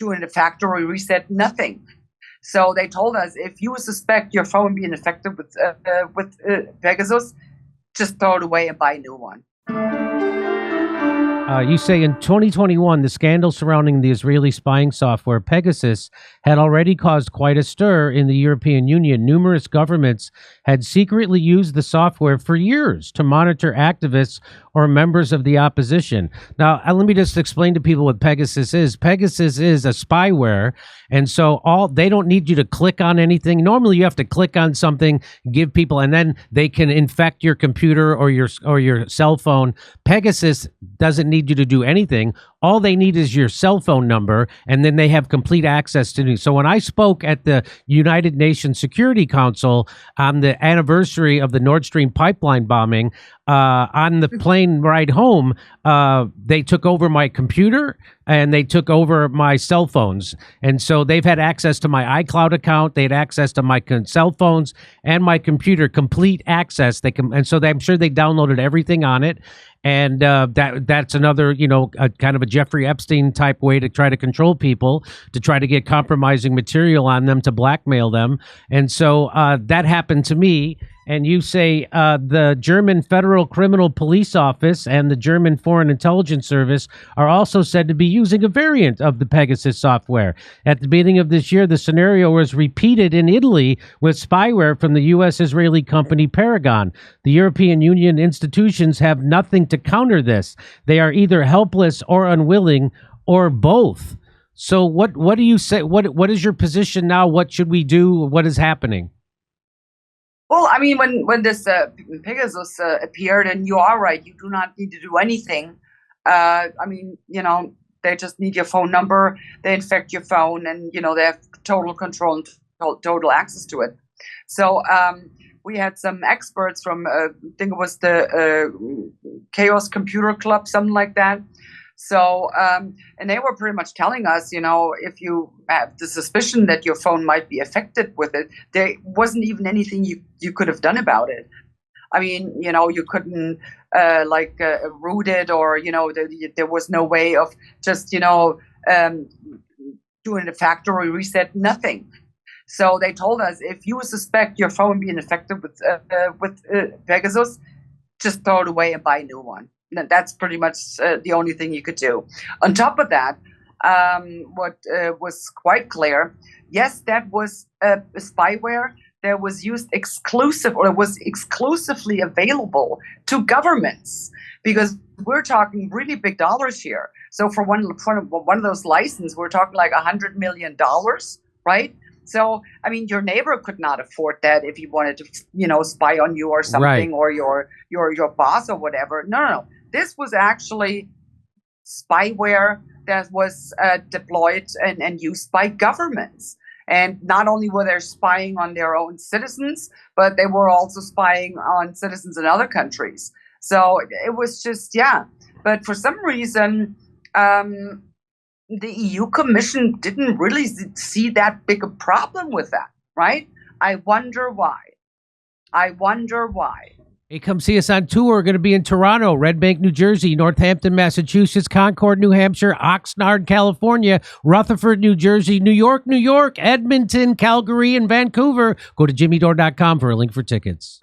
doing a factory reset, nothing. So they told us, if you suspect your phone being infected with Pegasus, just throw it away and buy a new one. You say in 2021, the scandal surrounding the Israeli spying software Pegasus had already caused quite a stir in the European Union. Numerous governments had secretly used the software for years to monitor activists or members of the opposition. Now, let me just explain to people what Pegasus is. Pegasus is a spyware, and so they don't need you to click on anything. Normally, you have to click on something, give people, and then they can infect your computer or your cell phone. Pegasus doesn't need you to do anything. All they need is your cell phone number, and then they have complete access to it. So when I spoke at the United Nations Security Council on the anniversary of the Nord Stream pipeline bombing, on the plane ride home, they took over my computer and they took over my cell phones. And so they've had access to my iCloud account. They had access to my cell phones and my computer, complete access. And so I'm sure they downloaded everything on it. And that's another, a kind of a Jeffrey Epstein type way to try to control people, to try to get compromising material on them, to blackmail them. And so that happened to me. And you say the German Federal Criminal Police Office and the German Foreign Intelligence Service are also said to be using a variant of the Pegasus software. At the beginning of this year, the scenario was repeated in Italy with spyware from the U.S.-Israeli company Paragon. The European Union institutions have nothing to counter this. They are either helpless or unwilling, or both. So what do you say? What is your position now? What should we do? What is happening? Well, I mean, when this Pegasus appeared, and you are right, you do not need to do anything. I mean, they just need your phone number, they infect your phone, and, they have total control and total access to it. So we had some experts from, I think it was the Chaos Computer Club, something like that. So, and they were pretty much telling us, if you have the suspicion that your phone might be affected with it, there wasn't even anything you could have done about it. I mean, you couldn't root it, or, there was no way of just, doing a factory reset, nothing. So they told us, if you suspect your phone being infected with Pegasus, just throw it away and buy a new one. That's pretty much the only thing you could do. On top of that, what was quite clear, yes, that was a spyware that was used was exclusively available to governments, because we're talking really big dollars here. So for one of those licenses, we're talking like $100 million, right? So, I mean, your neighbor could not afford that if he wanted to, spy on you or something, right, or your boss or whatever. No. This was actually spyware that was deployed and used by governments. And not only were they spying on their own citizens, but they were also spying on citizens in other countries. So it was just, yeah. But for some reason, the EU Commission didn't really see that big a problem with that, right? I wonder why. Hey, come see us on tour. We're going to be in Toronto, Red Bank, New Jersey, Northampton, Massachusetts, Concord, New Hampshire, Oxnard, California, Rutherford, New Jersey, New York, Edmonton, Calgary, and Vancouver. Go to jimmydore.com for a link for tickets.